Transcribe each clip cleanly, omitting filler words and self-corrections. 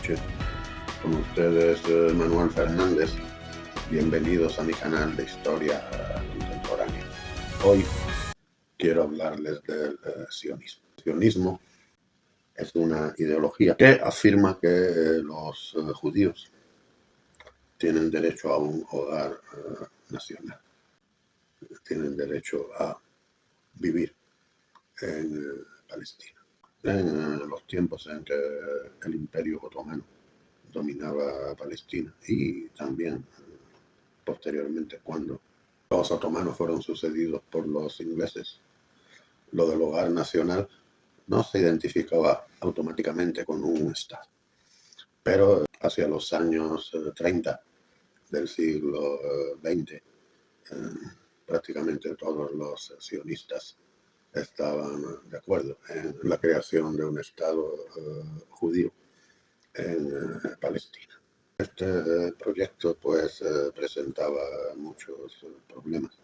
noches. Con ustedes Manuel Fernández. Bienvenidos a mi canal de historia contemporánea. Hoy quiero hablarles del sionismo. El sionismo es una ideología que afirma que los judíos tienen derecho a un hogar nacional. Tienen derecho a vivir en Palestina. En los tiempos en que el Imperio Otomano dominaba Palestina y también posteriormente cuando los otomanos fueron sucedidos por los ingleses, lo del hogar nacional no se identificaba automáticamente con un Estado. Pero hacia los años 30 del siglo XX, prácticamente todos los sionistas estaban de acuerdo en la creación de un Estado judío en Palestina. Este proyecto pues presentaba muchos problemas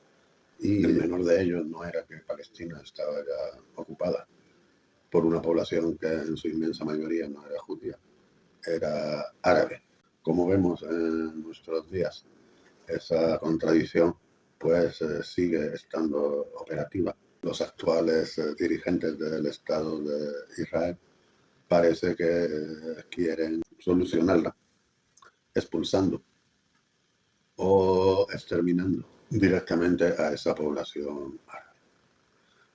y el menor de ellos no era que Palestina estaba ya ocupada por una población que en su inmensa mayoría no era judía, era árabe. Como vemos en nuestros días, esa contradicción pues sigue estando operativa. Los actuales dirigentes del Estado de Israel parece que quieren solucionarla expulsando o exterminando directamente a esa población árabe.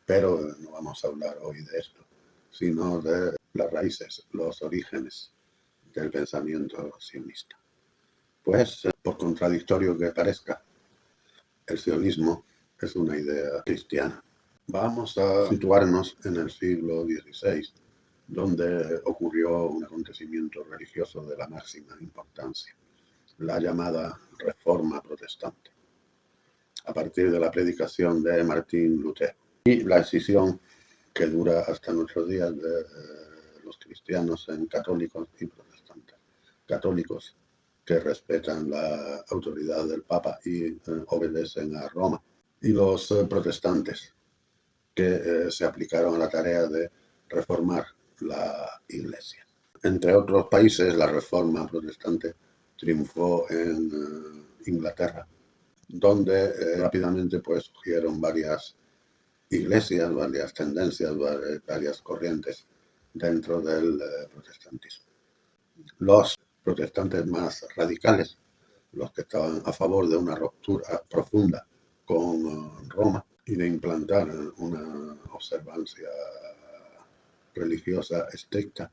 Pero no vamos a hablar hoy de esto, sino de las raíces, los orígenes del pensamiento sionista. Pues, por contradictorio que parezca, el sionismo es una idea cristiana. Vamos a situarnos en el siglo XVI, donde ocurrió un acontecimiento religioso de la máxima importancia, la llamada Reforma Protestante, a partir de la predicación de Martín Lutero y la escisión que dura hasta nuestros días de los cristianos en católicos y protestantes. Católicos que respetan la autoridad del Papa y obedecen a Roma, y los protestantes que se aplicaron a la tarea de reformar la Iglesia. Entre otros países, la Reforma Protestante triunfó en Inglaterra, donde rápidamente pues surgieron varias iglesias, varias tendencias, varias corrientes dentro del protestantismo. Los protestantes más radicales, los que estaban a favor de una ruptura profunda con Roma y de implantar una observancia religiosa estricta,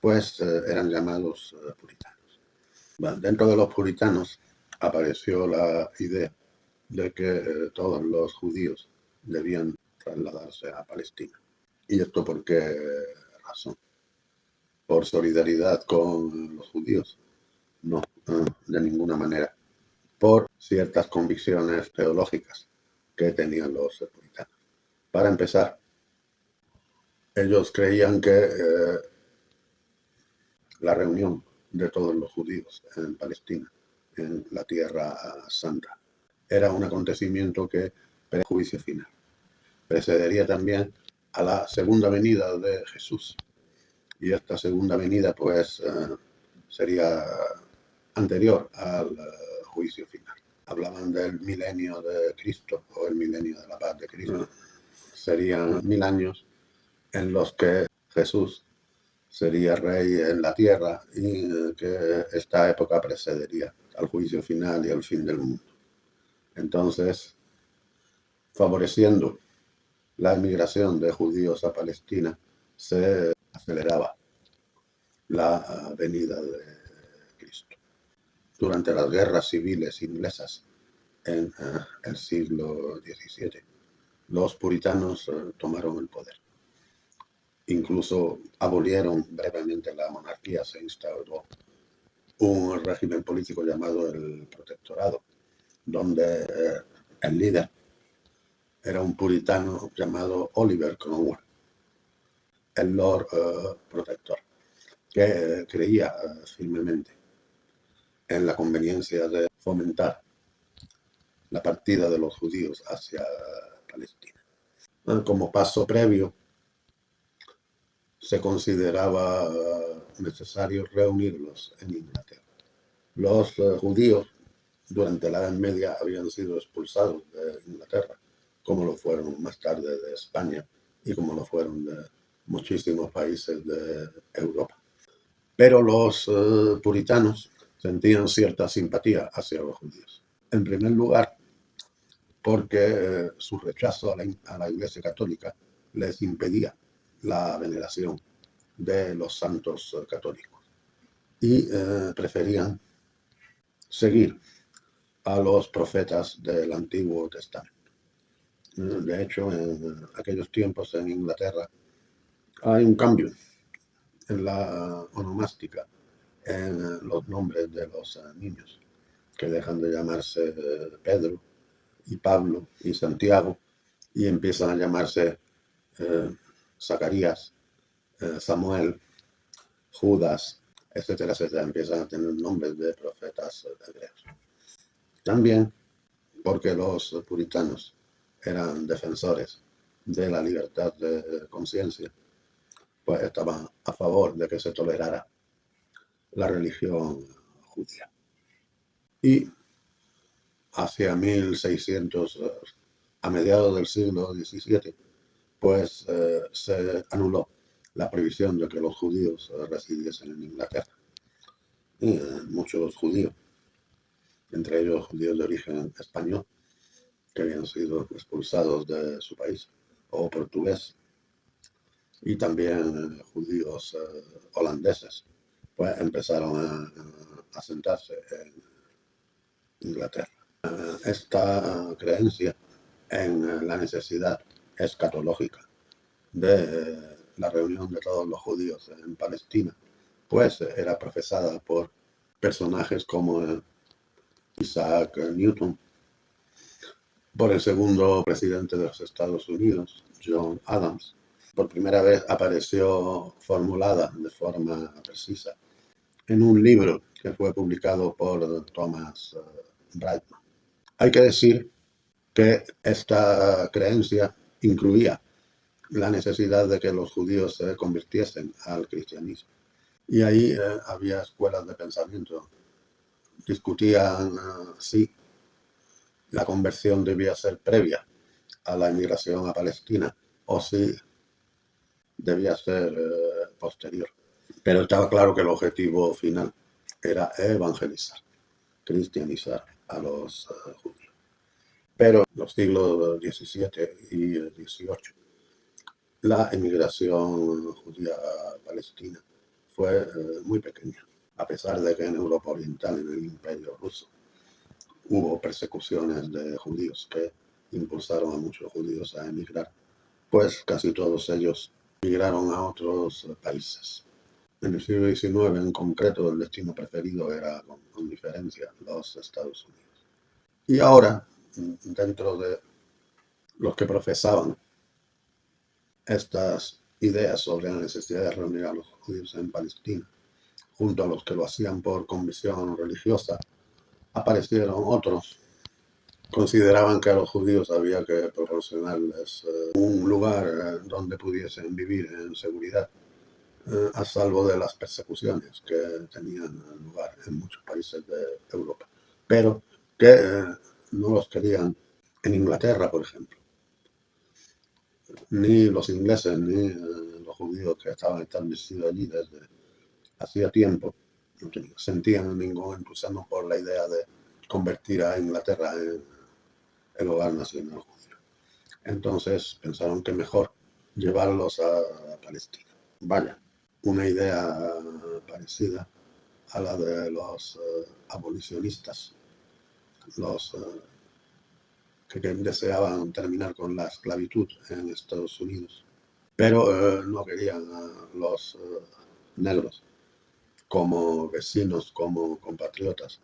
pues eran llamados puritanos. Bueno, dentro de los puritanos apareció la idea de que todos los judíos debían trasladarse a Palestina. ¿Y esto por qué razón? ¿Por solidaridad con los judíos? No, de ninguna manera. Por ciertas convicciones teológicas que tenían los puritanos. Para empezar, ellos creían que la reunión de todos los judíos en Palestina, en la Tierra Santa, era un acontecimiento que precedería el juicio final. Precedería también a la segunda venida de Jesús. Y esta segunda venida pues sería anterior al juicio final. Hablaban del milenio de Cristo o el milenio de la paz de Cristo. Serían 1000 años en los que Jesús sería rey en la tierra y que esta época precedería al juicio final y al fin del mundo. Entonces, favoreciendo la emigración de judíos a Palestina, se aceleraba la venida de Cristo. Durante las guerras civiles inglesas en el siglo XVII, los puritanos tomaron el poder. Incluso abolieron brevemente la monarquía, se instauró un régimen político llamado el Protectorado, donde el líder era un puritano llamado Oliver Cromwell, el Lord Protector, que creía firmemente en la conveniencia de fomentar la partida de los judíos hacia Palestina. Como paso previo, se consideraba necesario reunirlos en Inglaterra. Los judíos durante la Edad Media habían sido expulsados de Inglaterra, como lo fueron más tarde de España y como lo fueron de muchísimos países de Europa. Pero los puritanos sentían cierta simpatía hacia los judíos. En primer lugar, porque su rechazo a la Iglesia Católica les impedía la veneración de los santos católicos y preferían seguir a los profetas del Antiguo Testamento. De hecho, en aquellos tiempos en Inglaterra hay un cambio en la onomástica, en los nombres de los niños, que dejan de llamarse Pedro y Pablo y Santiago y empiezan a llamarse Zacarías, Samuel, Judas, etcétera, etcétera. Empiezan a tener nombres de profetas hebreos. También porque los puritanos eran defensores de la libertad de conciencia, pues estaban a favor de que se tolerara la religión judía. Y hacia 1600, a mediados del siglo XVII, pues se anuló la prohibición de que los judíos residiesen en Inglaterra. Y muchos judíos, entre ellos judíos de origen español, que habían sido expulsados de su país, o portugués, y también judíos holandeses, pues empezaron a asentarse en Inglaterra. Esta creencia en la necesidad escatológica de la reunión de todos los judíos en Palestina, pues era profesada por personajes como Isaac Newton, por el segundo presidente de los Estados Unidos, John Adams. Por primera vez apareció formulada de forma precisa en un libro que fue publicado por Thomas Brightman. Hay que decir que esta creencia incluía la necesidad de que los judíos se convirtiesen al cristianismo. Y ahí había escuelas de pensamiento. Discutían si la conversión debía ser previa a la emigración a Palestina o si debía ser posterior. Pero estaba claro que el objetivo final era evangelizar, cristianizar a los judíos. Pero en los siglos XVII y XVIII, la emigración judía a Palestina fue muy pequeña, a pesar de que en Europa Oriental, en el Imperio Ruso, hubo persecuciones de judíos que impulsaron a muchos judíos a emigrar, pues casi todos ellos migraron a otros países. En el siglo XIX, en concreto, el destino preferido era, con diferencia, los Estados Unidos. Y ahora, dentro de los que profesaban estas ideas sobre la necesidad de reunir a los judíos en Palestina, junto a los que lo hacían por convicción religiosa, aparecieron otros. Consideraban que a los judíos había que proporcionarles un lugar donde pudiesen vivir en seguridad, a salvo de las persecuciones que tenían lugar en muchos países de Europa, pero que no los querían en Inglaterra, por ejemplo. Ni los ingleses ni los judíos que estaban establecidos allí desde hacía tiempo no sentían ningún entusiasmo por la idea de convertir a Inglaterra en el hogar nacional judío. Entonces pensaron que mejor llevarlos a Palestina. Vaya, una idea parecida a la de los abolicionistas, los que deseaban terminar con la esclavitud en Estados Unidos, pero no querían a los negros como vecinos, como compatriotas,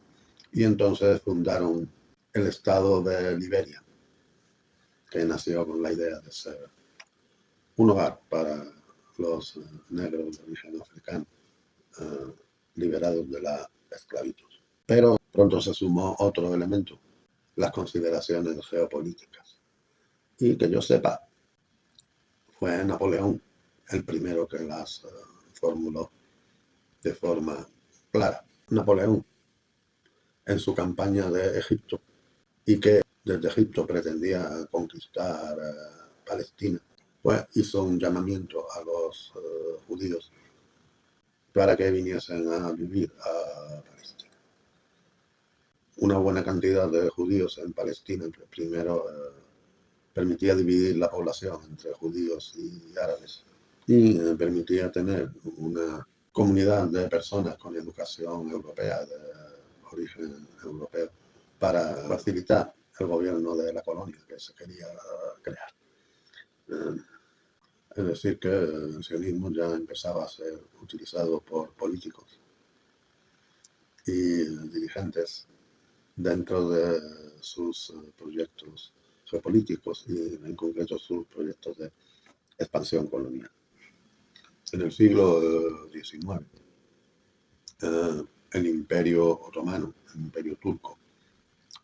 y entonces fundaron el estado de Liberia, que nació con la idea de ser un hogar para los negros de origen africano, liberados de la esclavitud. Pero pronto se sumó otro elemento, las consideraciones geopolíticas. Y que yo sepa, fue Napoleón el primero que las formuló de forma clara. Napoleón, en su campaña de Egipto, y que desde Egipto pretendía conquistar Palestina, pues hizo un llamamiento a los judíos para que viniesen a vivir a Palestina. Una buena cantidad de judíos en Palestina, primero permitía dividir la población entre judíos y árabes y permitía tener una comunidad de personas con educación europea, de origen europeo, para facilitar el gobierno de la colonia que se quería crear. Es decir, que el sionismo ya empezaba a ser utilizado por políticos y dirigentes dentro de sus proyectos geopolíticos y en concreto sus proyectos de expansión colonial. En el siglo XIX, el Imperio Otomano, el Imperio Turco,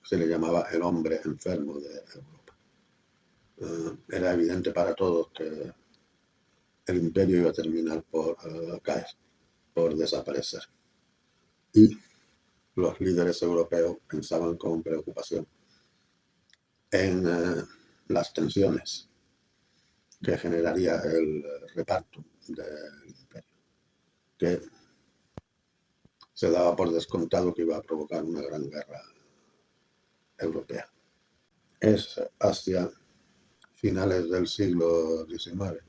se le llamaba el hombre enfermo de Europa. Era evidente para todos que el imperio iba a terminar por caer, por desaparecer. Y los líderes europeos pensaban con preocupación en las tensiones que generaría el reparto del imperio, que se daba por descontado que iba a provocar una gran guerra europea. Es hacia finales del siglo XIX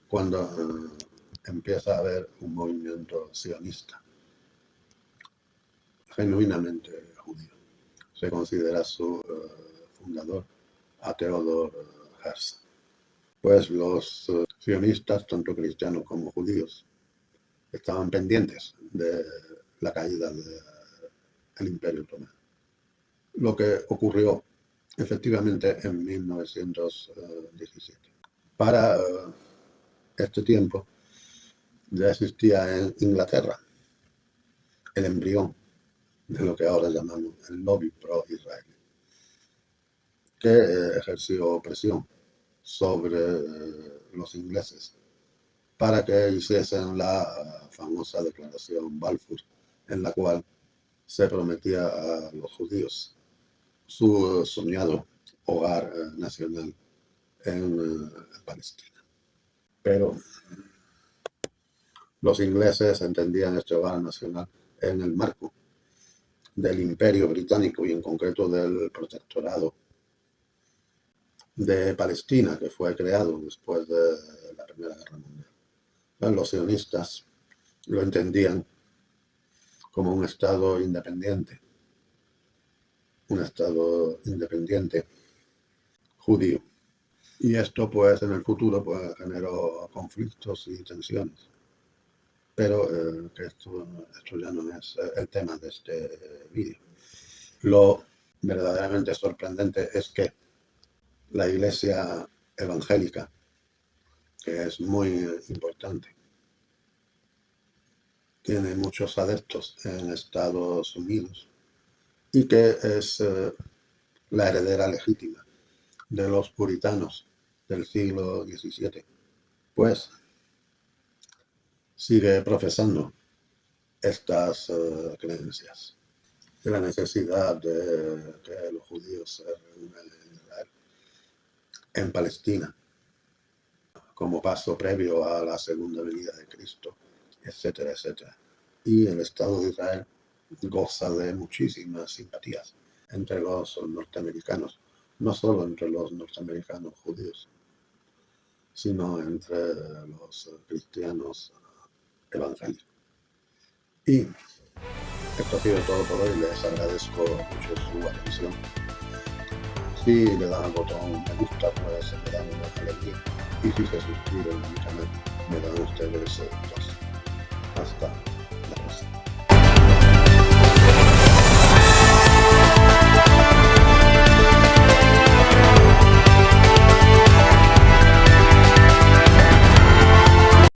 cuando empieza a haber un movimiento sionista, genuinamente judío. Se considera su fundador a Theodor Herzl. Pues los sionistas, tanto cristianos como judíos, estaban pendientes de la caída del Imperio Otomano. Lo que ocurrió efectivamente en 1917. Para este tiempo ya existía en Inglaterra el embrión de lo que ahora llamamos el lobby pro-israelí, que ejerció presión sobre los ingleses para que hiciesen la famosa declaración Balfour, en la cual se prometía a los judíos su soñado hogar nacional en Palestina. Pero los ingleses entendían este hogar nacional en el marco del Imperio Británico y en concreto del Protectorado de Palestina, que fue creado después de la Primera Guerra Mundial. Los sionistas lo entendían como un Estado independiente judío. Y esto pues en el futuro pues generó conflictos y tensiones. Pero que esto ya no es el tema de este vídeo. Lo verdaderamente sorprendente es que la Iglesia evangélica, que es muy importante, tiene muchos adeptos en Estados Unidos y que es la heredera legítima de los puritanos del siglo XVII, pues sigue profesando estas creencias de la necesidad de que los judíos se reúnan en Israel, en Palestina, como paso previo a la segunda venida de Cristo, etcétera, etcétera. Y el Estado de Israel goza de muchísimas simpatías entre los norteamericanos, no solo entre los norteamericanos judíos, sino entre los cristianos evangélicos. Y esto ha sido todo por hoy. Les agradezco mucho su atención. Si le dan al botón me gusta, pues me dan una alegría. Y si se suscriben a mi canal, me dan ustedes dos. Hasta